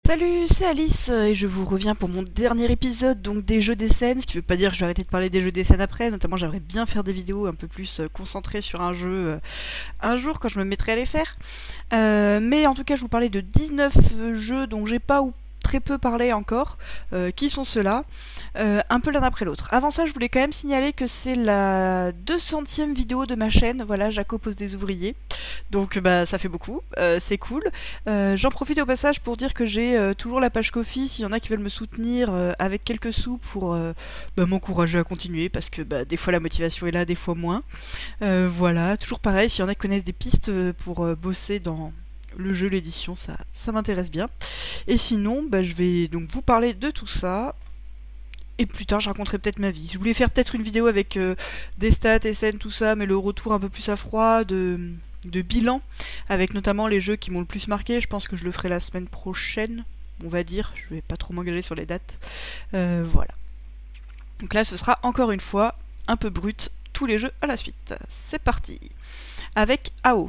Salut, c'est Alice et je vous reviens pour mon dernier épisode donc des jeux des scènes, ce qui veut pas dire que je vais arrêter de parler des jeux des scènes après, notamment j'aimerais bien faire des vidéos un peu plus concentrées sur un jeu un jour quand je me mettrai à les faire. Mais en tout cas je vous parlais de 19 jeux dont j'ai pas ou très peu parlé encore. Qui sont ceux-là? Un peu l'un après l'autre. Avant ça, je voulais quand même signaler que c'est la 200e vidéo de ma chaîne. Voilà, Jaco pose des ouvriers. Donc bah ça fait beaucoup, c'est cool. J'en profite au passage pour dire que j'ai toujours la page Ko-fi s'il y en a qui veulent me soutenir avec quelques sous pour m'encourager à continuer parce que des fois la motivation est là, des fois moins. Voilà, toujours pareil, s'il y en a qui connaissent des pistes pour bosser dans le jeu, l'édition, ça m'intéresse bien. Et sinon, je vais donc vous parler de tout ça. Et plus tard, je raconterai peut-être ma vie. Je voulais faire peut-être une vidéo avec des stats, SN, tout ça, mais le retour un peu plus à froid, de bilan, avec notamment les jeux qui m'ont le plus marqué. Je pense que je le ferai la semaine prochaine, on va dire. Je vais pas trop m'engager sur les dates. Voilà. Donc là, ce sera encore une fois un peu brut, tous les jeux à la suite. C'est parti avec AO.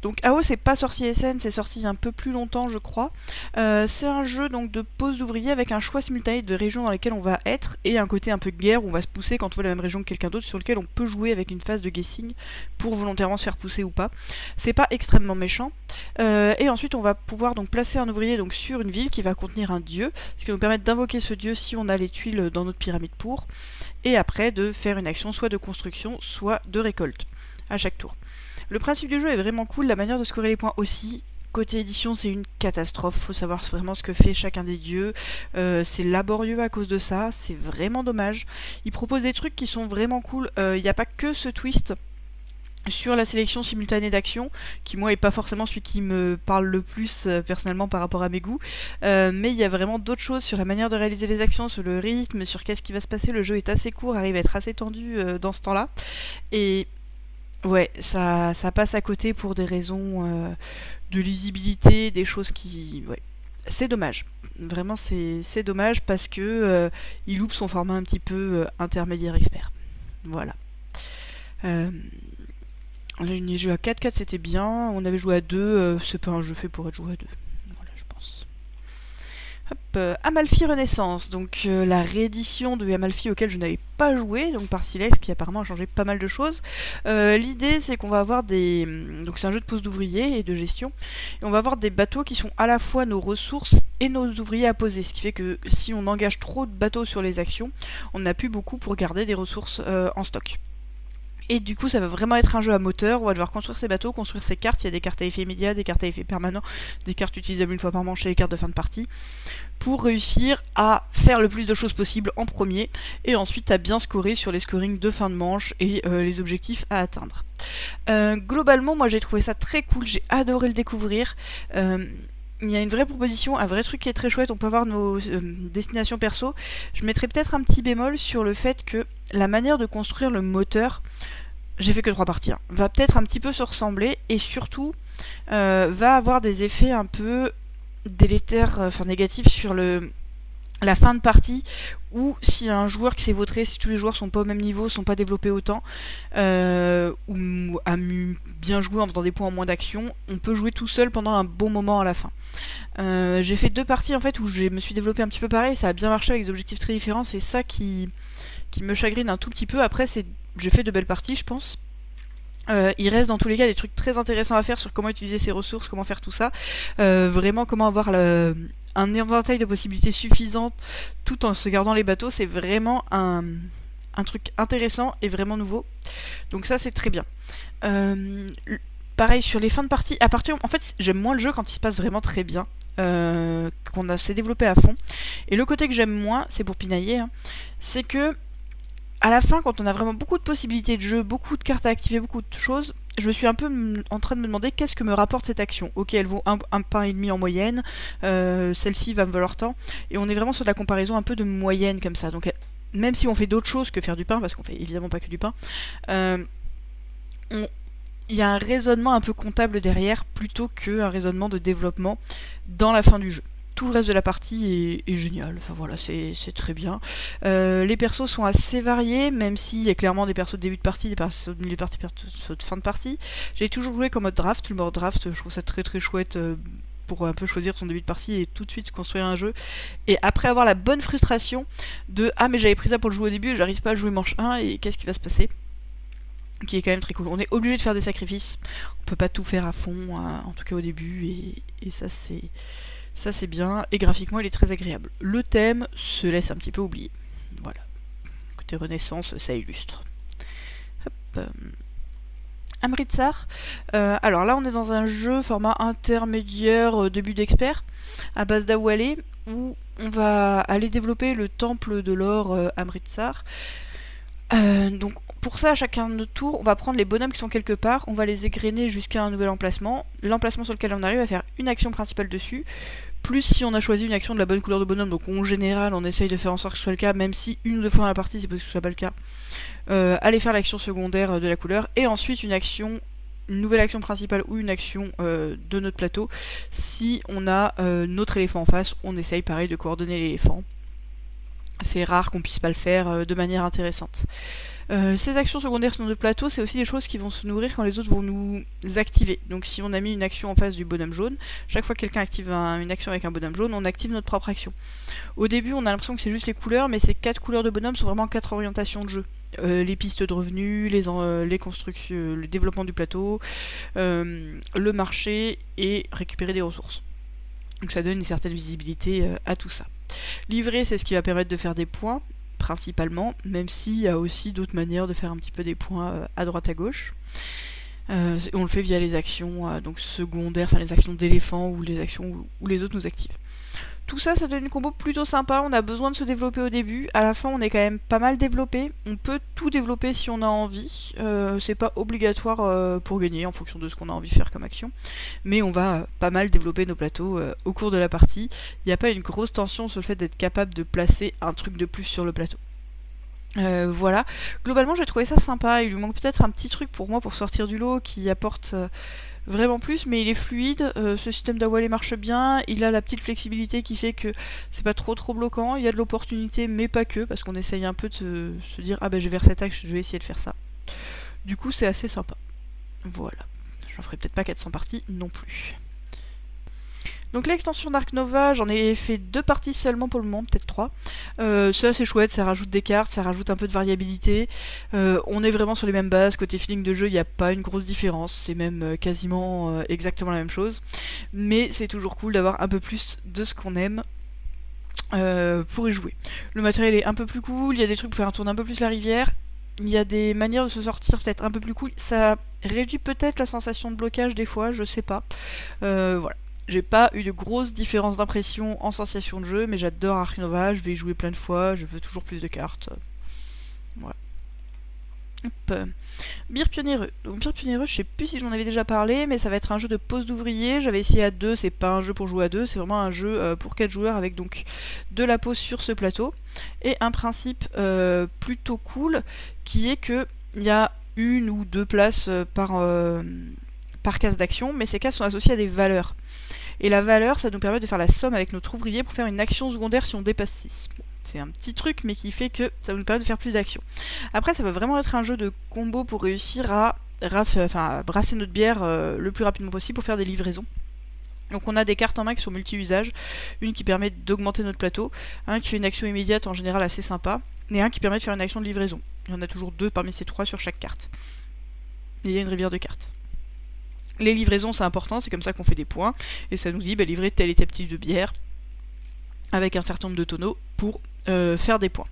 Donc AO c'est pas sorti SN, c'est sorti il y a un peu plus longtemps je crois. C'est un jeu donc de pose d'ouvriers avec un choix simultané de régions dans lesquelles on va être et un côté un peu guerre où on va se pousser quand on voit la même région que quelqu'un d'autre sur lequel on peut jouer avec une phase de guessing pour volontairement se faire pousser ou pas. C'est pas extrêmement méchant. Et ensuite on va pouvoir donc placer un ouvrier donc sur une ville qui va contenir un dieu, ce qui va nous permettre d'invoquer ce dieu si on a les tuiles dans notre pyramide pour, et après de faire une action soit de construction soit de récolte à chaque tour. Le principe du jeu est vraiment cool, la manière de scorer les points aussi. Côté édition, c'est une catastrophe, faut savoir vraiment ce que fait chacun des dieux. C'est laborieux à cause de ça, c'est vraiment dommage. Ils proposent des trucs qui sont vraiment cool, il n'y a pas que ce twist sur la sélection simultanée d'actions, qui moi est pas forcément celui qui me parle le plus personnellement par rapport à mes goûts, mais il y a vraiment d'autres choses sur la manière de réaliser les actions, sur le rythme, sur qu'est-ce qui va se passer. Le jeu est assez court, arrive à être assez tendu dans ce temps-là, et ouais, ça passe à côté pour des raisons de lisibilité, des choses qui... Ouais, c'est dommage. Vraiment, c'est dommage parce que il loupe son format un petit peu intermédiaire expert. Voilà. On a joué à 4-4, c'était bien. On avait joué à 2, c'est pas un jeu fait pour être joué à 2. Voilà, je pense. Hop, Amalfi Renaissance, donc la réédition de Amalfi auquel je n'avais pas joué, donc par Silex qui apparemment a changé pas mal de choses. L'idée c'est qu'on va avoir des... Donc c'est un jeu de pose d'ouvriers et de gestion, et on va avoir des bateaux qui sont à la fois nos ressources et nos ouvriers à poser, ce qui fait que si on engage trop de bateaux sur les actions, on n'a plus beaucoup pour garder des ressources en stock. Et du coup, ça va vraiment être un jeu à moteur. On va devoir construire ses bateaux, construire ses cartes. Il y a des cartes à effet immédiat, des cartes à effet permanent, des cartes utilisables une fois par manche et les cartes de fin de partie, pour réussir à faire le plus de choses possible en premier, et ensuite à bien scorer sur les scorings de fin de manche et les objectifs à atteindre. Globalement, moi j'ai trouvé ça très cool, j'ai adoré le découvrir. Il y a une vraie proposition, un vrai truc qui est très chouette, on peut avoir nos destinations perso. Je mettrais peut-être un petit bémol sur le fait que la manière de construire le moteur, j'ai fait que 3 parties, va peut-être un petit peu se ressembler, et surtout va avoir des effets un peu délétères, enfin négatifs sur la fin de partie, ou si un joueur qui s'est vautré, si tous les joueurs sont pas au même niveau, sont pas développés autant, ou a bien joué en faisant des points en moins d'action, on peut jouer tout seul pendant un bon moment à la fin. J'ai fait 2 parties en fait où je me suis développé un petit peu pareil, ça a bien marché avec des objectifs très différents, c'est ça qui me chagrine un tout petit peu. Après j'ai fait de belles parties je pense. Il reste dans tous les cas des trucs très intéressants à faire sur comment utiliser ses ressources, comment faire tout ça, vraiment comment avoir un éventail de possibilités suffisantes tout en se gardant les bateaux. C'est vraiment un truc intéressant et vraiment nouveau, donc ça c'est très bien. Pareil sur les fins de partie, en fait j'aime moins le jeu quand il se passe vraiment très bien, qu'on s'est développé à fond, et le côté que j'aime moins, c'est pour pinailler, c'est que à la fin, quand on a vraiment beaucoup de possibilités de jeu, beaucoup de cartes à activer, beaucoup de choses, je me suis un peu en train de me demander qu'est-ce que me rapporte cette action. Ok, elle vaut un pain et demi en moyenne, celle-ci va me valoir tant, et on est vraiment sur de la comparaison un peu de moyenne comme ça. Donc même si on fait d'autres choses que faire du pain, parce qu'on fait évidemment pas que du pain, il y a un raisonnement un peu comptable derrière, plutôt qu'un raisonnement de développement dans la fin du jeu. Tout le reste de la partie est génial, enfin voilà, c'est très bien. Les persos sont assez variés, même s'il y a clairement des persos de début de partie, des persos de milieu de partie, des persos de fin de partie. J'ai toujours joué qu'en mode draft, le mode draft, je trouve ça très très chouette. pour un peu choisir son début de partie et tout de suite construire un jeu. Et après avoir la bonne frustration de « Ah mais j'avais pris ça pour le jouer au début et j'arrive pas à jouer manche 1 et qu'est-ce qui va se passer ?» qui est quand même très cool. On est obligé de faire des sacrifices. On peut pas tout faire à fond, en tout cas au début, et ça c'est bien. Et graphiquement il est très agréable. Le thème se laisse un petit peu oublier. Voilà. Côté Renaissance, ça illustre. Hop. Amritsar. Alors là on est dans un jeu format intermédiaire début d'expert à base d'Awale où on va aller développer le temple de l'or Amritsar. Donc pour ça, à chacun de notre tour, on va prendre les bonhommes qui sont quelque part, on va les égrener jusqu'à un nouvel emplacement. L'emplacement sur lequel on arrive va faire une action principale dessus, plus si on a choisi une action de la bonne couleur de bonhomme, donc en général on essaye de faire en sorte que ce soit le cas, même si une ou deux fois dans la partie c'est possible que ce soit pas le cas. Aller faire l'action secondaire de la couleur, et ensuite une nouvelle action principale ou une action de notre plateau. Si on a notre éléphant en face, on essaye pareil de coordonner l'éléphant. C'est rare qu'on puisse pas le faire de manière intéressante. Ces actions secondaires sur notre plateau, c'est aussi des choses qui vont se nourrir quand les autres vont nous activer. Donc si on a mis une action en face du bonhomme jaune, chaque fois que quelqu'un active une action avec un bonhomme jaune, on active notre propre action. Au début, on a l'impression que c'est juste les couleurs, mais ces 4 couleurs de bonhomme sont vraiment 4 orientations de jeu. Les pistes de revenus, les constructions, le développement du plateau, le marché et récupérer des ressources. Donc ça donne une certaine visibilité à tout ça. Livrer, c'est ce qui va permettre de faire des points, principalement, même s'il y a aussi d'autres manières de faire un petit peu des points à droite à gauche. On le fait via les actions donc secondaires, enfin les actions d'éléphant ou les actions où les autres nous activent. Tout ça, ça donne une combo plutôt sympa, on a besoin de se développer au début, à la fin on est quand même pas mal développé, on peut tout développer si on a envie, c'est pas obligatoire pour gagner en fonction de ce qu'on a envie de faire comme action, mais on va pas mal développer nos plateaux au cours de la partie, il n'y a pas une grosse tension sur le fait d'être capable de placer un truc de plus sur le plateau. Voilà, globalement j'ai trouvé ça sympa, il lui manque peut-être un petit truc pour moi pour sortir du lot qui apporte vraiment plus, mais il est fluide, ce système d'Awale marche bien, il a la petite flexibilité qui fait que c'est pas trop bloquant, il y a de l'opportunité mais pas que, parce qu'on essaye un peu de se dire ah ben je vais vers cet axe, je vais essayer de faire ça. Du coup c'est assez sympa. Voilà, j'en ferai peut-être pas 400 parties non plus. Donc l'extension Dark Nova, j'en ai fait 2 parties seulement pour le moment, peut-être 3. C'est assez chouette, ça rajoute des cartes, ça rajoute un peu de variabilité. On est vraiment sur les mêmes bases, côté feeling de jeu, il n'y a pas une grosse différence, c'est même quasiment exactement la même chose. Mais c'est toujours cool d'avoir un peu plus de ce qu'on aime pour y jouer. Le matériel est un peu plus cool, il y a des trucs pour faire tourner un peu plus la rivière. Il y a des manières de se sortir peut-être un peu plus cool. Ça réduit peut-être la sensation de blocage des fois, je sais pas. Voilà. J'ai pas eu de grosses différences d'impression en sensation de jeu, mais j'adore Ark Nova, je vais y jouer plein de fois, je veux toujours plus de cartes. Voilà. Hop. Beer Pionnier. Donc Beer Pionnier, je sais plus si j'en avais déjà parlé, mais ça va être un jeu de pose d'ouvrier. J'avais essayé à 2, c'est pas un jeu pour jouer à 2, c'est vraiment un jeu pour 4 joueurs avec donc de la pose sur ce plateau. Et un principe plutôt cool qui est que il y a 1 ou 2 places par case d'action, mais ces cases sont associées à des valeurs. Et la valeur, ça nous permet de faire la somme avec notre ouvrier pour faire une action secondaire si on dépasse 6. Bon, c'est un petit truc, mais qui fait que ça nous permet de faire plus d'actions. Après, ça va vraiment être un jeu de combo pour réussir à brasser notre bière le plus rapidement possible pour faire des livraisons. Donc on a des cartes en main qui sont multi-usages, une qui permet d'augmenter notre plateau, un qui fait une action immédiate en général assez sympa, et un qui permet de faire une action de livraison. Il y en a toujours 2 parmi ces 3 sur chaque carte. Et il y a une rivière de cartes. Les livraisons c'est important, c'est comme ça qu'on fait des points, et ça nous dit livrer tel et tel type de bière avec un certain nombre de tonneaux pour faire des points.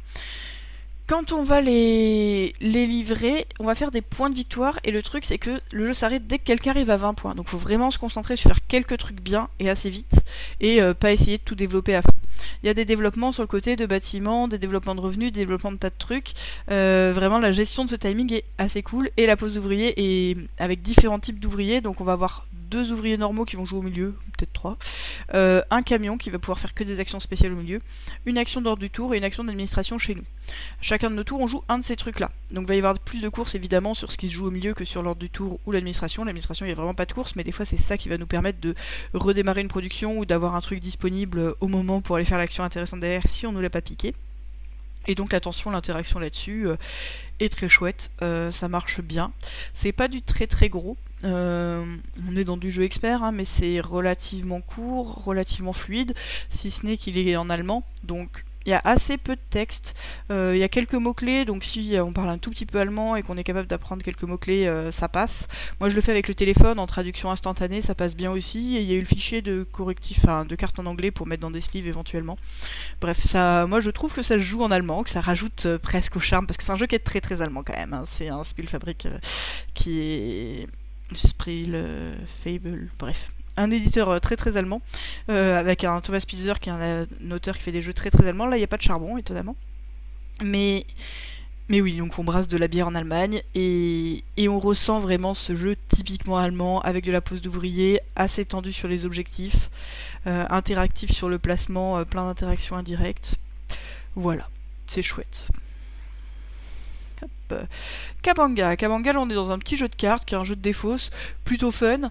Quand on va les livrer, on va faire des points de victoire, et le truc c'est que le jeu s'arrête dès que quelqu'un arrive à 20 points. Donc il faut vraiment se concentrer sur faire quelques trucs bien et assez vite, et pas essayer de tout développer à fond. Il y a des développements sur le côté de bâtiments, des développements de revenus, des développements de tas de trucs. Vraiment la gestion de ce timing est assez cool, et la pose d'ouvrier est avec différents types d'ouvriers, donc on va avoir 2 ouvriers normaux qui vont jouer au milieu, peut-être 3, un camion qui va pouvoir faire que des actions spéciales au milieu, une action d'ordre du tour et une action d'administration chez nous. Chacun de nos tours, on joue un de ces trucs-là. Donc il va y avoir plus de courses évidemment sur ce qui se joue au milieu que sur l'ordre du tour ou l'administration. L'administration, il n'y a vraiment pas de course, mais des fois c'est ça qui va nous permettre de redémarrer une production ou d'avoir un truc disponible au moment pour aller faire l'action intéressante derrière si on ne nous l'a pas piqué. Et donc l'attention, l'interaction là-dessus est très chouette, ça marche bien. C'est pas du très très gros, on est dans du jeu expert, hein, mais c'est relativement court, relativement fluide, si ce n'est qu'il est en allemand, donc il y a assez peu de texte, il y a quelques mots-clés, donc si on parle un tout petit peu allemand et qu'on est capable d'apprendre quelques mots-clés, ça passe. Moi je le fais avec le téléphone en traduction instantanée, ça passe bien aussi, et il y a eu le fichier de correctif, enfin de cartes en anglais pour mettre dans des sleeves éventuellement. Bref, ça, moi je trouve que ça se joue en allemand, que ça rajoute presque au charme, parce que c'est un jeu qui est très très allemand quand même, hein. C'est un Spielfabrik qui est... Spiel, Fable, bref, un éditeur très très allemand, avec un Thomas Pilzer qui est un auteur qui fait des jeux très très allemands. Là, il n'y a pas de charbon, étonnamment. Mais, mais oui, donc on brasse de la bière en Allemagne et on ressent vraiment ce jeu typiquement allemand, avec de la pose d'ouvrier, assez tendu sur les objectifs, interactif sur le placement, plein d'interactions indirectes. Voilà, c'est chouette. Kabanga. Kabanga, là on est dans un petit jeu de cartes qui est un jeu de défausse, plutôt fun,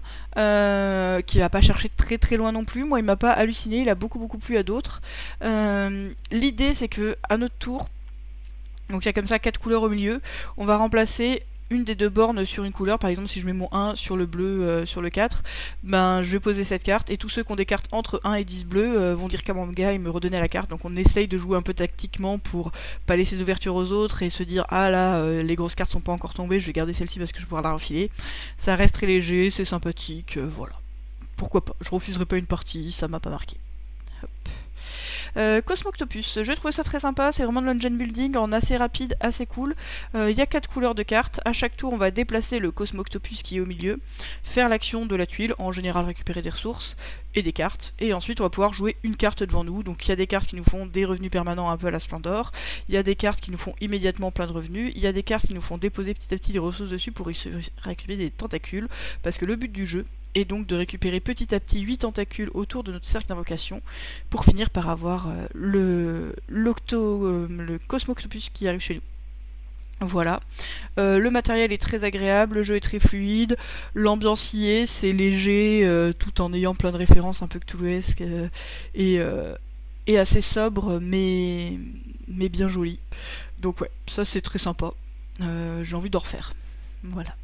qui va pas chercher très très loin non plus. Moi il m'a pas halluciné, il a beaucoup plu à d'autres. L'idée c'est que à notre tour, donc il y a comme ça 4 couleurs au milieu, on va remplacer une des deux bornes sur une couleur. Par exemple, si je mets mon 1 sur le bleu, sur le 4, ben je vais poser cette carte, et tous ceux qui ont des cartes entre 1 et 10 bleus vont dire Kabanga et me redonner la carte. Donc on essaye de jouer un peu tactiquement pour pas laisser d'ouverture aux autres et se dire ah là, les grosses cartes sont pas encore tombées, je vais garder celle-ci parce que je pourrai la refiler. Ça reste très léger, c'est sympathique, voilà. Pourquoi pas, je refuserai pas une partie, ça m'a pas marqué. Hop. Cosmoctopus, je trouve ça très sympa, c'est vraiment de l'engine building en assez rapide, assez cool. Il y a 4 couleurs de cartes, à chaque tour on va déplacer le Cosmoctopus qui est au milieu, faire l'action de la tuile, en général récupérer des ressources et des cartes, et ensuite on va pouvoir jouer une carte devant nous. Donc il y a des cartes qui nous font des revenus permanents un peu à la Splendor, il y a des cartes qui nous font immédiatement plein de revenus, il y a des cartes qui nous font déposer petit à petit des ressources dessus pour récupérer des tentacules, parce que le but du jeu et donc de récupérer petit à petit 8 tentacules autour de notre cercle d'invocation pour finir par avoir le Cosmoctopus qui arrive chez nous. Voilà, le matériel est très agréable, le jeu est très fluide, l'ambiance y est, c'est léger tout en ayant plein de références un peu cthulhuesques et assez sobre mais bien joli. Donc ouais, ça c'est très sympa, j'ai envie d'en refaire. Voilà.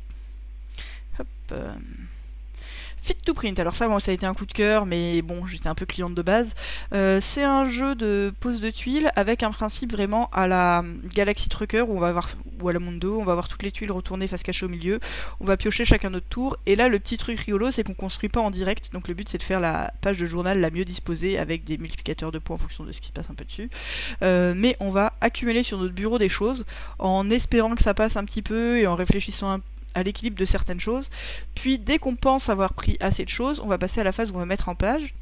Hop. Fit to Print, alors ça, bon, ça a été un coup de cœur, mais bon, j'étais un peu cliente de base. C'est un jeu de pose de tuiles avec un principe vraiment à la Galaxy Trucker, où on va avoir, ou à la Mundo, on va avoir toutes les tuiles retournées face cachée au milieu, on va piocher chacun notre tour, et là, le petit truc rigolo, c'est qu'on construit pas en direct, donc le but c'est de faire la page de journal la mieux disposée, avec des multiplicateurs de points en fonction de ce qui se passe un peu dessus. Mais on va accumuler sur notre bureau des choses, en espérant que ça passe un petit peu, et en réfléchissant un peu à l'équilibre de certaines choses. Puis dès qu'on pense avoir pris assez de choses, on va passer à la phase où on va mettre en page.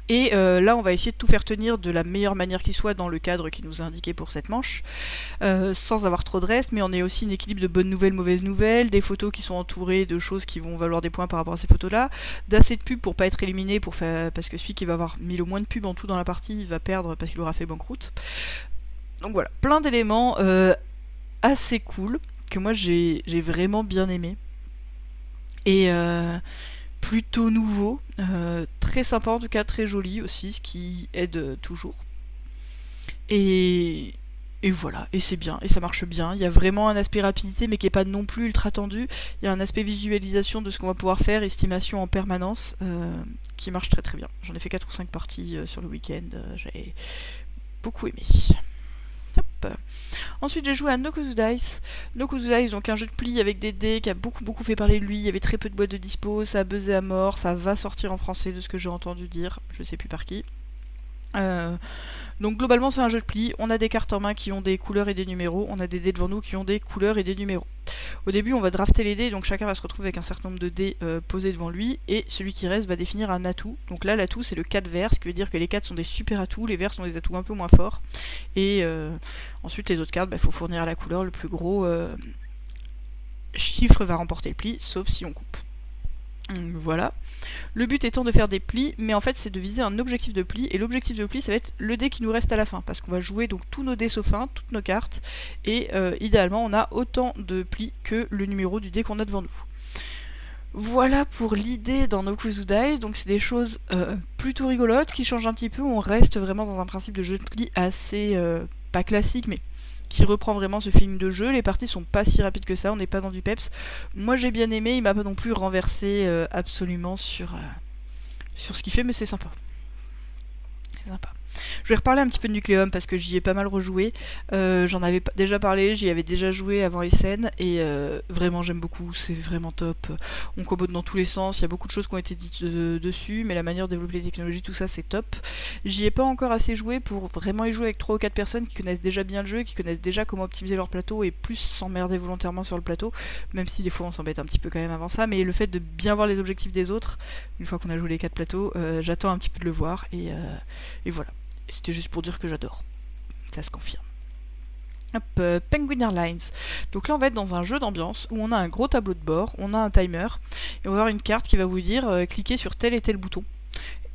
Et là, on va essayer de tout faire tenir de la meilleure manière qui soit dans le cadre qui nous est indiqué pour cette manche, sans avoir trop de reste, mais on a aussi un équilibre de bonnes nouvelles, mauvaises nouvelles, des photos qui sont entourées de choses qui vont valoir des points par rapport à ces photos-là, d'assez de pubs pour pas être éliminé, parce que celui qui va avoir mis le moins de pubs en tout dans la partie va perdre parce qu'il aura fait banqueroute. Donc voilà, plein d'éléments assez cool, que moi j'ai vraiment bien aimé. Et plutôt nouveau, très sympa en tout cas, très joli aussi, ce qui aide toujours. Et voilà, et c'est bien, et ça marche bien. Il y a vraiment un aspect rapidité, mais qui n'est pas non plus ultra tendu. Il y a un aspect visualisation de ce qu'on va pouvoir faire, estimation en permanence, qui marche très très bien. J'en ai fait 4 ou 5 parties sur le week-end, j'ai beaucoup aimé. Hop. Ensuite j'ai joué à Nokozu Dice. Nokozu Dice, donc un jeu de pli avec des dés qui a beaucoup fait parler de lui. Il y avait très peu de boîtes de dispo, ça a buzzé à mort, ça va sortir en français de ce que j'ai entendu dire, je sais plus par qui. Donc globalement c'est un jeu de pli, on a des cartes en main qui ont des couleurs et des numéros, on a des dés devant nous qui ont des couleurs et des numéros. Au début on va drafter les dés, donc chacun va se retrouver avec un certain nombre de dés posés devant lui, et celui qui reste va définir un atout. Donc là l'atout c'est le 4 verts, ce qui veut dire que les 4 sont des super atouts, les verts sont des atouts un peu moins forts, et ensuite les autres cartes, faut fournir à la couleur le plus gros chiffre va remporter le pli, sauf si on coupe. Voilà. Le but étant de faire des plis, mais en fait c'est de viser un objectif de pli, et l'objectif de pli ça va être le dé qui nous reste à la fin, parce qu'on va jouer donc tous nos dés sauf un, toutes nos cartes, et idéalement on a autant de plis que le numéro du dé qu'on a devant nous. Voilà pour l'idée dans Nokozu Dice, donc c'est des choses plutôt rigolotes qui changent un petit peu, on reste vraiment dans un principe de jeu de pli assez pas classique, mais qui reprend vraiment ce film de jeu. Les parties sont pas si rapides que ça, on n'est pas dans du peps. Moi j'ai bien aimé, il m'a pas non plus renversé absolument sur ce qu'il fait, mais c'est sympa. C'est sympa. Je vais reparler un petit peu de Nucleum parce que j'y ai pas mal rejoué. J'en avais déjà parlé, j'y avais déjà joué avant Essen et vraiment j'aime beaucoup, c'est vraiment top. On combo dans tous les sens, il y a beaucoup de choses qui ont été dites dessus, mais la manière de développer les technologies, tout ça c'est top. J'y ai pas encore assez joué pour vraiment y jouer avec 3 ou 4 personnes qui connaissent déjà bien le jeu, qui connaissent déjà comment optimiser leur plateau et plus s'emmerder volontairement sur le plateau, même si des fois on s'embête un petit peu quand même avant ça, mais le fait de bien voir les objectifs des autres, une fois qu'on a joué les 4 plateaux, j'attends un petit peu de le voir et voilà. C'était juste pour dire que j'adore. Ça se confirme. Hop, Penguin Airlines. Donc là, on va être dans un jeu d'ambiance où on a un gros tableau de bord, on a un timer, et on va avoir une carte qui va vous dire cliquez sur tel et tel bouton.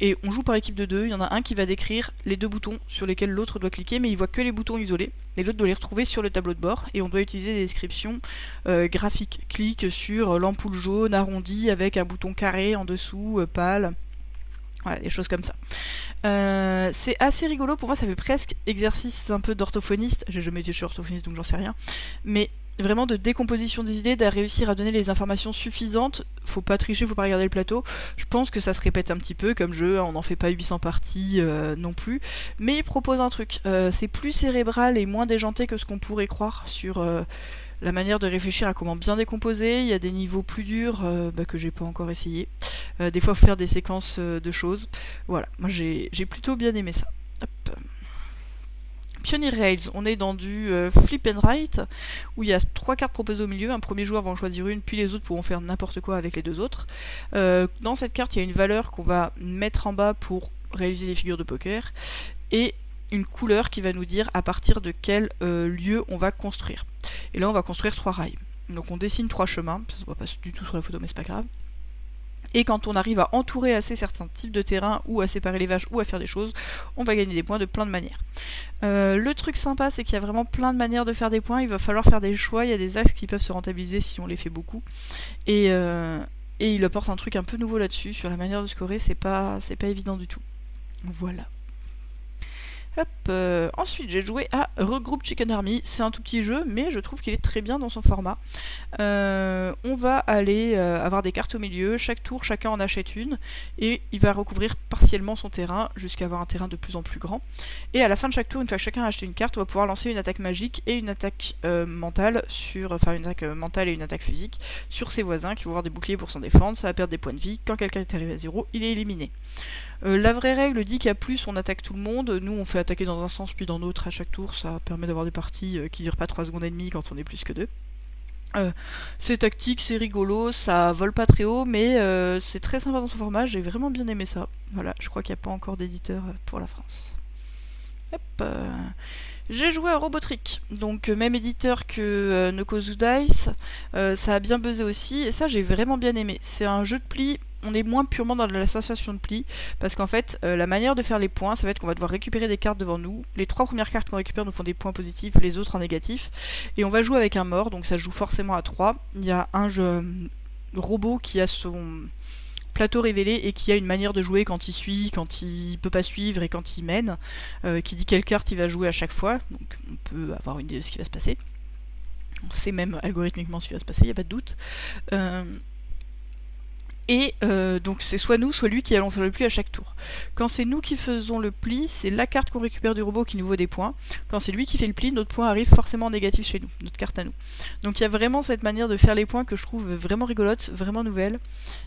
Et on joue par équipe de 2, il y en a un qui va décrire les 2 boutons sur lesquels l'autre doit cliquer, mais il voit que les boutons isolés, et l'autre doit les retrouver sur le tableau de bord, et on doit utiliser des descriptions graphiques. Clique sur l'ampoule jaune arrondie avec un bouton carré en dessous, pâle. Voilà, des choses comme ça. C'est assez rigolo, pour moi ça fait presque exercice un peu d'orthophoniste, j'ai jamais été chez orthophoniste donc j'en sais rien, mais vraiment de décomposition des idées, de réussir à donner les informations suffisantes, faut pas tricher, faut pas regarder le plateau, je pense que ça se répète un petit peu comme jeu, on n'en fait pas 800 parties non plus, mais il propose un truc, c'est plus cérébral et moins déjanté que ce qu'on pourrait croire sur la manière de réfléchir à comment bien décomposer. Il y a des niveaux plus durs que j'ai pas encore essayé. Des fois, faut faire des séquences de choses. Voilà, moi j'ai plutôt bien aimé ça. Hop. Pioneer Rails, on est dans du flip and write, où il y a 3 cartes proposées au milieu. Un premier joueur va en choisir une, puis les autres pourront faire n'importe quoi avec les 2 autres. Dans cette carte, il y a une valeur qu'on va mettre en bas pour réaliser des figures de poker, et une couleur qui va nous dire à partir de quel lieu on va construire. Et là on va construire 3 rails. Donc on dessine 3 chemins, ça se voit pas du tout sur la photo mais c'est pas grave. Et quand on arrive à entourer assez certains types de terrain, ou à séparer les vaches, ou à faire des choses, on va gagner des points de plein de manières. Le truc sympa, c'est qu'il y a vraiment plein de manières de faire des points, il va falloir faire des choix, il y a des axes qui peuvent se rentabiliser si on les fait beaucoup. Et il apporte un truc un peu nouveau là-dessus, sur la manière de scorer, c'est pas évident du tout. Voilà. Hop, ensuite j'ai joué à Regroup Chicken Army, c'est un tout petit jeu mais je trouve qu'il est très bien dans son format. On va aller avoir des cartes au milieu, chaque tour chacun en achète une et il va recouvrir partiellement son terrain jusqu'à avoir un terrain de plus en plus grand. Et à la fin de chaque tour, une fois que chacun a acheté une carte, on va pouvoir lancer une attaque magique et une attaque mentale, enfin une attaque mentale et une attaque physique sur ses voisins qui vont avoir des boucliers pour s'en défendre, ça va perdre des points de vie, quand quelqu'un est arrivé à 0, il est éliminé. La vraie règle dit qu'à plus on attaque tout le monde, nous on fait attaquer dans un sens puis dans l'autre à chaque tour, ça permet d'avoir des parties qui durent pas 3 secondes et demie quand on est plus que 2. C'est tactique, c'est rigolo, ça vole pas très haut, mais c'est très sympa dans son format, j'ai vraiment bien aimé ça. Voilà, je crois qu'il n'y a pas encore d'éditeur pour la France. Hop, j'ai joué à Robotrick, donc même éditeur que Nokozu Dice, ça a bien buzzé aussi, et ça j'ai vraiment bien aimé. C'est un jeu de pli, on est moins purement dans la sensation de pli, parce qu'en fait, la manière de faire les points, ça va être qu'on va devoir récupérer des cartes devant nous. Les 3 premières cartes qu'on récupère nous font des points positifs, les autres en négatif, et on va jouer avec un mort, donc ça se joue forcément à 3. Il y a un robot qui a son plateau révélé et qui a une manière de jouer quand il suit, quand il peut pas suivre et quand il mène, qui dit quelle carte il va jouer à chaque fois, donc on peut avoir une idée de ce qui va se passer. On sait même algorithmiquement ce qui va se passer, il n'y a pas de doute. Donc c'est soit nous, soit lui qui allons faire le pli à chaque tour. Quand c'est nous qui faisons le pli, c'est la carte qu'on récupère du robot qui nous vaut des points. Quand c'est lui qui fait le pli, notre point arrive forcément négatif chez nous, notre carte à nous. Donc il y a vraiment cette manière de faire les points que je trouve vraiment rigolote, vraiment nouvelle,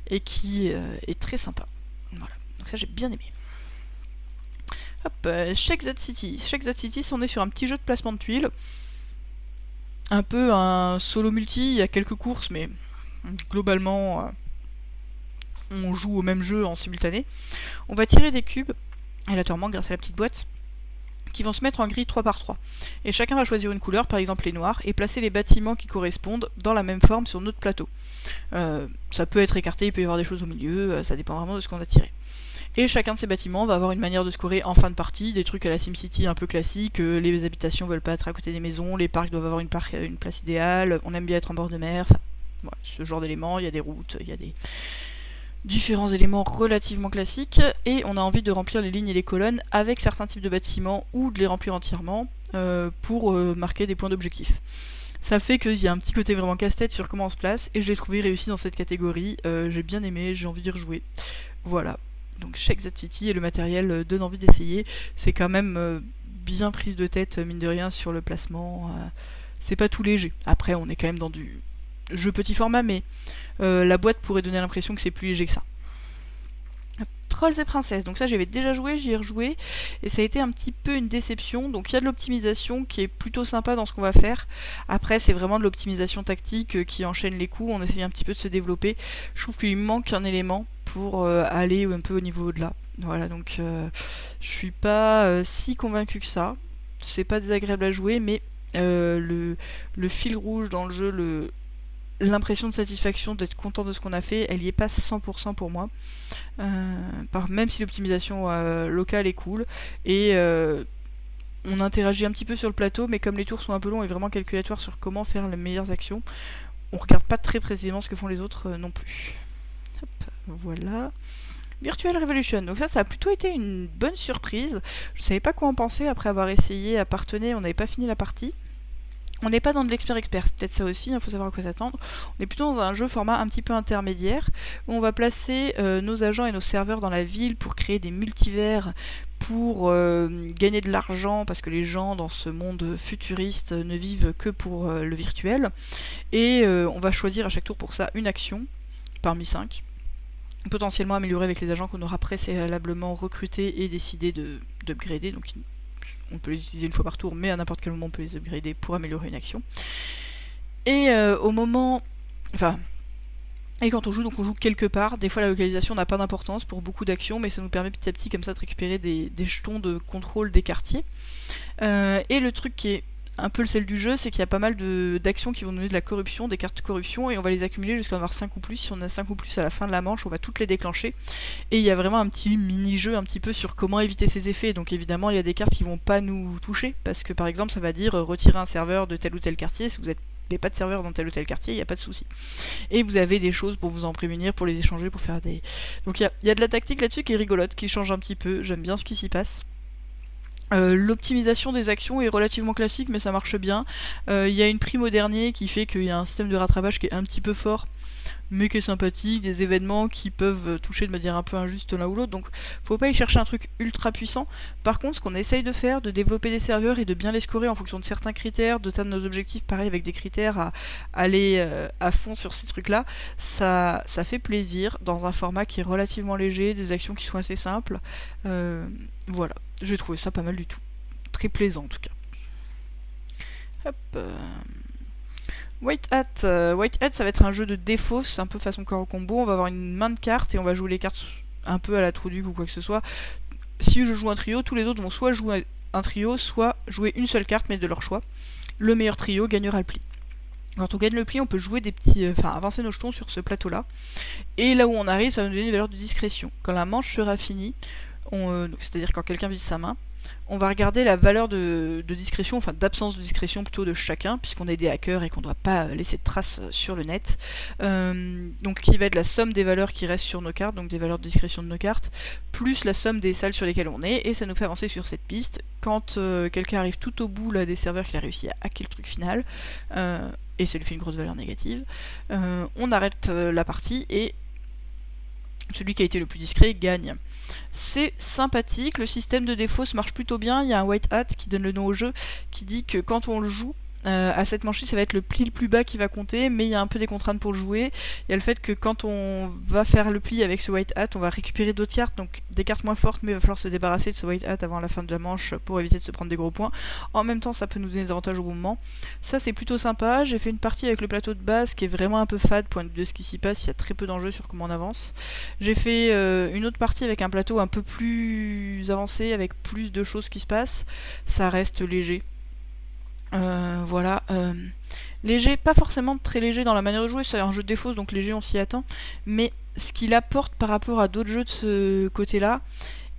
et qui est très sympa. Voilà, donc ça j'ai bien aimé. Hop, Shake That City. Shake That City, on est sur un petit jeu de placement de tuiles. Un peu un solo multi, il y a quelques courses, mais globalement... on joue au même jeu en simultané. On va tirer des cubes, aléatoirement grâce à la petite boîte, qui vont se mettre en grille 3 par 3. Et chacun va choisir une couleur, par exemple les noirs, et placer les bâtiments qui correspondent dans la même forme sur notre plateau. Ça peut être écarté, il peut y avoir des choses au milieu, ça dépend vraiment de ce qu'on a tiré. Et chacun de ces bâtiments va avoir une manière de scorer en fin de partie, des trucs à la SimCity un peu classiques, les habitations veulent pas être à côté des maisons, les parcs doivent avoir une place idéale, on aime bien être en bord de mer, ça. Voilà, ce genre d'éléments, il y a des routes, il y a des différents éléments relativement classiques, et on a envie de remplir les lignes et les colonnes avec certains types de bâtiments ou de les remplir entièrement. pour marquer des points d'objectif. Ça fait qu'il y a un petit côté vraiment casse-tête sur comment on se place, et je l'ai trouvé réussi dans cette catégorie. J'ai bien aimé, j'ai envie d'y rejouer. Voilà. Donc Shake That City et le matériel donne envie d'essayer. C'est quand même bien prise de tête, mine de rien, sur le placement. C'est pas tout léger. Après, on est quand même dans du jeu petit format, mais la boîte pourrait donner l'impression que c'est plus léger que ça. Trolls et Princesses, donc ça j'avais déjà joué, j'y ai rejoué, et ça a été un petit peu une déception. Donc il y a de l'optimisation qui est plutôt sympa dans ce qu'on va faire. Après c'est vraiment de l'optimisation tactique qui enchaîne les coups, on essaye un petit peu de se développer. Je trouve qu'il manque un élément pour aller un peu au niveau au-delà. Voilà, donc je suis pas si convaincue que ça. C'est pas désagréable à jouer, mais le fil rouge dans le jeu, l'impression de satisfaction d'être content de ce qu'on a fait, elle y est pas 100% pour moi. Même si l'optimisation locale est cool, et on interagit un petit peu sur le plateau, mais comme les tours sont un peu longs et vraiment calculatoires sur comment faire les meilleures actions, on regarde pas très précisément ce que font les autres non plus. Hop, voilà. Virtual Revolution, donc ça a plutôt été une bonne surprise. Je savais pas quoi en penser après avoir essayé à partenay, on n'avait pas fini la partie. On n'est pas dans de l'expert-expert, c'est peut-être ça aussi, il faut savoir à quoi s'attendre. On est plutôt dans un jeu format un petit peu intermédiaire, où on va placer nos agents et nos serveurs dans la ville pour créer des multivers, pour gagner de l'argent, parce que les gens dans ce monde futuriste ne vivent que pour le virtuel. Et on va choisir à chaque tour pour ça une action, parmi 5, potentiellement améliorée avec les agents qu'on aura préalablement recrutés et décidé d'upgrader, donc on peut les utiliser une fois par tour, mais à n'importe quel moment on peut les upgrader pour améliorer une action. Et au moment... Enfin... Et quand on joue, donc on joue quelque part. Des fois la localisation n'a pas d'importance pour beaucoup d'actions, mais ça nous permet petit à petit comme ça de récupérer des jetons de contrôle des quartiers. Et le truc qui est un peu le sel du jeu, c'est qu'il y a pas mal d'actions qui vont nous donner de la corruption, des cartes de corruption, et on va les accumuler jusqu'à en avoir 5 ou plus. Si on a 5 ou plus à la fin de la manche, on va toutes les déclencher. Et il y a vraiment un petit mini-jeu un petit peu sur comment éviter ces effets. Donc évidemment, il y a des cartes qui vont pas nous toucher, parce que par exemple, ça va dire retirer un serveur de tel ou tel quartier. Si vous n'avez pas de serveur dans tel ou tel quartier, il n'y a pas de souci. Et vous avez des choses pour vous en prémunir, pour les échanger, pour faire des... Donc il y a de la tactique là-dessus qui est rigolote, qui change un petit peu. J'aime bien ce qui s'y passe. L'optimisation des actions est relativement classique, mais ça marche bien. Il y a une prime au dernier qui fait qu'il y a un système de rattrapage qui est un petit peu fort, mais qui est sympathique, des événements qui peuvent toucher de manière un peu injuste l'un ou l'autre, donc faut pas y chercher un truc ultra puissant. Par contre, ce qu'on essaye de faire, de développer des serveurs et de bien les scorer en fonction de certains critères, d'atteindre nos objectifs, pareil avec des critères à aller à fond sur ces trucs-là, ça fait plaisir dans un format qui est relativement léger, des actions qui sont assez simples. Voilà, j'ai trouvé ça pas mal du tout. Très plaisant en tout cas. Hop. White Hat. White Hat, ça va être un jeu de défausse, un peu façon corps au combo. On va avoir une main de cartes et on va jouer les cartes un peu à la trou duc ou quoi que ce soit. Si je joue un trio, tous les autres vont soit jouer un trio, soit jouer une seule carte, mais de leur choix. Le meilleur trio gagnera le pli. Quand on gagne le pli, on peut jouer des petits, avancer nos jetons sur ce plateau-là. Et là où on arrive, ça va nous donner une valeur de discrétion. Quand la manche sera finie, c'est-à-dire quand quelqu'un vise sa main, on va regarder la valeur de discrétion, enfin d'absence de discrétion plutôt de chacun, puisqu'on est des hackers et qu'on ne doit pas laisser de traces sur le net. Donc qui va être la somme des valeurs qui restent sur nos cartes, donc des valeurs de discrétion de nos cartes, plus la somme des salles sur lesquelles on est, et ça nous fait avancer sur cette piste. Quand quelqu'un arrive tout au bout là, des serveurs qu'il a réussi à hacker le truc final, et ça lui fait une grosse valeur négative, on arrête la partie et celui qui a été le plus discret gagne. C'est sympathique, le système de défausse marche plutôt bien. Il y a un White Hat qui donne le nom au jeu, qui dit que quand on le joue, à cette manche-ci, ça va être le pli le plus bas qui va compter, mais il y a un peu des contraintes pour le jouer. Il y a le fait que quand on va faire le pli avec ce White Hat, on va récupérer d'autres cartes, donc des cartes moins fortes, mais il va falloir se débarrasser de ce White Hat avant la fin de la manche pour éviter de se prendre des gros points. En même temps, ça peut nous donner des avantages au bon moment. Ça, c'est plutôt sympa. J'ai fait une partie avec le plateau de base qui est vraiment un peu fade, point de vue de ce qui s'y passe. Il y a très peu d'enjeux sur comment on avance. J'ai fait une autre partie avec un plateau un peu plus avancé, avec plus de choses qui se passent. Ça reste léger. Voilà, léger, pas forcément très léger dans la manière de jouer, c'est un jeu de défausse donc léger on s'y attend, mais ce qu'il apporte par rapport à d'autres jeux de ce côté-là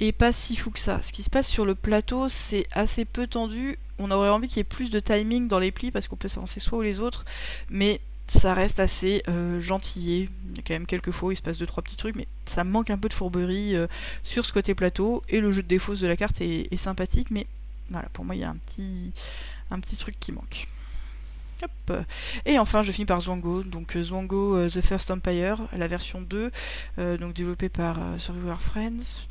est pas si fou que ça. Ce qui se passe sur le plateau c'est assez peu tendu, on aurait envie qu'il y ait plus de timing dans les plis parce qu'on peut s'avancer soit ou les autres, mais ça reste assez gentillé. Il y a quand même quelques fois où il se passe 2-3 petits trucs, mais ça manque un peu de fourberie sur ce côté plateau, et le jeu de défausse de la carte est sympathique, mais Voilà, pour moi il y a un petit truc qui manque. Hop. Et enfin je finis par Zwango, donc Zwango The First Empire, la version 2, donc développée par Survivor French,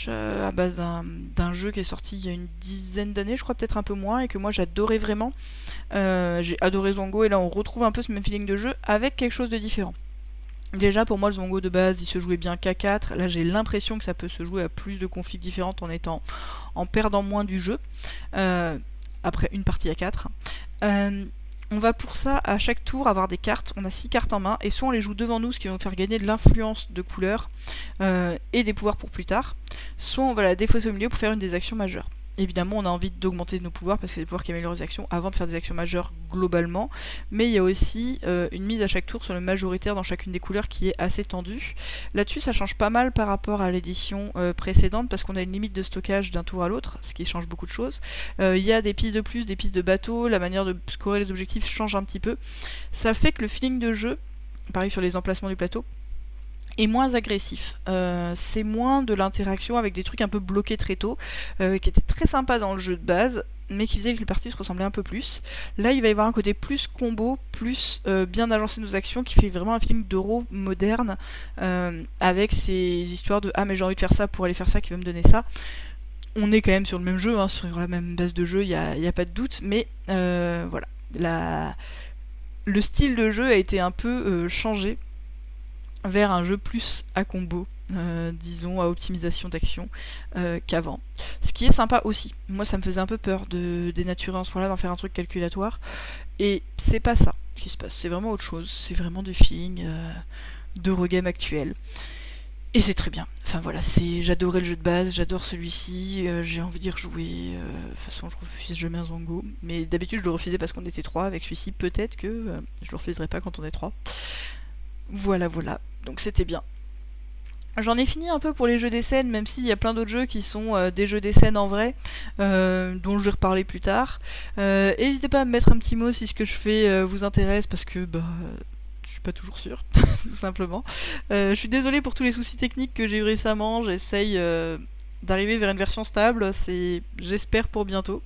à base d'un jeu qui est sorti il y a une dizaine d'années, je crois peut-être un peu moins, et que moi j'adorais vraiment. J'ai adoré Zwango, et là on retrouve un peu ce même feeling de jeu avec quelque chose de différent. Déjà pour moi le Zwango de base il se jouait bien qu'à 4, là j'ai l'impression que ça peut se jouer à plus de configs différentes en perdant moins du jeu, après une partie à 4. On va pour ça à chaque tour avoir des cartes, on a 6 cartes en main, et soit on les joue devant nous, ce qui va nous faire gagner de l'influence de couleur et des pouvoirs pour plus tard, soit on va la défausser au milieu pour faire une des actions majeures. Évidemment, on a envie d'augmenter nos pouvoirs parce que c'est des pouvoirs qui améliorent les actions avant de faire des actions majeures globalement. Mais il y a aussi une mise à chaque tour sur le majoritaire dans chacune des couleurs qui est assez tendue. Là-dessus, ça change pas mal par rapport à l'édition précédente parce qu'on a une limite de stockage d'un tour à l'autre, ce qui change beaucoup de choses. Il y a des pistes de plus, des pistes de bateau, la manière de scorer les objectifs change un petit peu. Ça fait que le feeling de jeu, pareil sur les emplacements du plateau, est moins agressif. C'est moins de l'interaction avec des trucs un peu bloqués très tôt, qui étaient très sympas dans le jeu de base, mais qui faisait que les parties se ressemblaient un peu plus. Là, il va y avoir un côté plus combo, plus bien agencer nos actions, qui fait vraiment un feeling d'euro moderne, avec ces histoires de « Ah, mais j'ai envie de faire ça pour aller faire ça, qui va me donner ça ». On est quand même sur le même jeu, hein, sur la même base de jeu, il n'y a pas de doute, mais voilà. Le style de jeu a été un peu changé vers un jeu plus à combo, disons à optimisation d'action qu'avant. Ce qui est sympa aussi. Moi ça me faisait un peu peur de dénaturer en ce moment-là, d'en faire un truc calculatoire. Et c'est pas ça qui se passe, c'est vraiment autre chose. C'est vraiment du feeling d'Eurogame actuel. Et c'est très bien. Enfin voilà, j'adorais le jeu de base, j'adore celui-ci, j'ai envie d'y rejouer. De toute façon, je refuse jamais un Zwango. Mais d'habitude, je le refusais parce qu'on était 3. Avec celui-ci, peut-être que je le refuserai pas quand on est 3. Voilà, voilà. Donc c'était bien. J'en ai fini un peu pour les jeux des scènes, même s'il y a plein d'autres jeux qui sont des jeux des scènes en vrai, dont je vais reparler plus tard. N'hésitez pas à me mettre un petit mot si ce que je fais vous intéresse, parce que je suis pas toujours sûre, tout simplement. Je suis désolée pour tous les soucis techniques que j'ai eu récemment, j'essaye d'arriver vers une version stable, j'espère pour bientôt.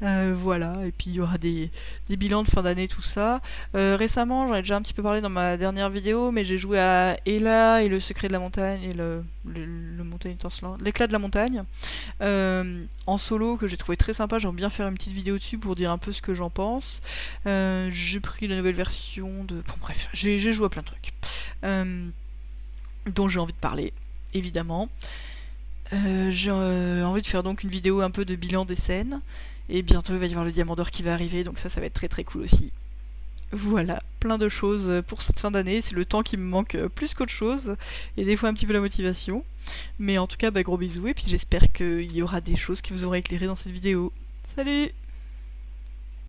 Voilà, et puis il y aura des bilans de fin d'année, tout ça. Récemment, j'en ai déjà un petit peu parlé dans ma dernière vidéo, mais j'ai joué à Ela et le secret de la montagne et le montagne étincelante, l'éclat de la montagne, en solo, que j'ai trouvé très sympa. J'aimerais bien faire une petite vidéo dessus pour dire un peu ce que j'en pense. J'ai pris la nouvelle version de... Bon bref, j'ai joué à plein de trucs dont j'ai envie de parler, évidemment. J'ai envie de faire donc une vidéo un peu de bilan des scènes, et bientôt il va y avoir le Diamant d'Or qui va arriver, donc ça va être très très cool aussi. Voilà, plein de choses pour cette fin d'année, c'est le temps qui me manque plus qu'autre chose, et des fois un petit peu la motivation. Mais en tout cas, gros bisous, et puis j'espère qu'il y aura des choses qui vous auront éclairé dans cette vidéo. Salut!